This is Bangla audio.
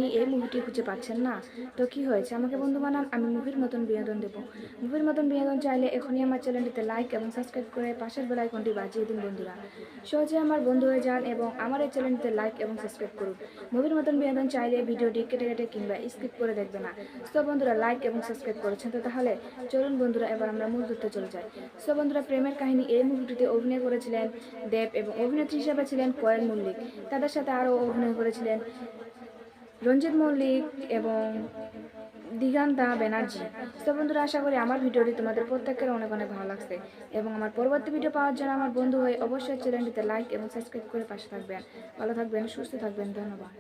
কাহিনী এই মুভিটি খুঁজে পাচ্ছেন না? তো কি হয়েছে, আমাকে বন্ধু বানান, আমি মুভির মতন বিনোদন দেবো। মুভির মতন বিনোদন চাইলে এখনই আমার চ্যানেলটিতে লাইক এবং সাবস্ক্রাইব করে পাশের বেল আইকনটি বাজিয়ে দিন বন্ধুরা। সহজে আমার বন্ধু হয়ে যান এবং আমার এই চ্যানেলটিতে লাইক এবং সাবস্ক্রাইব করুন। মুভির মতন বিনোদন চাইলে ভিডিওটি কেটে কেটে কিংবা স্কিপ করে দেখবে না। সো বন্ধুরা, লাইক এবং সাবস্ক্রাইব করেছেন তো তাহলে চলুন বন্ধুরা, এবার আমরা মূল তথ্যে চলে যাই। সো বন্ধুরা, প্রেমের কাহিনী এই মুভিটিতে অভিনয় করেছিলেন দেব এবং অভিনেত্রী হিসেবে ছিলেন কোয়েল মল্লিক। তাদের সাথে আরও অভিনয় করেছিলেন রঞ্জিত মল্লিক এবং দিগান্তা ব্যানার্জি। তো বন্ধুরা, আশা করি আমার ভিডিওটি তোমাদের প্রত্যেকের অনেক অনেক ভালো লাগছে এবং আমার পরবর্তী ভিডিও পাওয়ার জন্য আমার বন্ধু হয়ে অবশ্যই চ্যানেলটিতে লাইক এবং সাবস্ক্রাইব করে পাশে থাকবেন। ভালো থাকবেন, সুস্থ থাকবেন, ধন্যবাদ।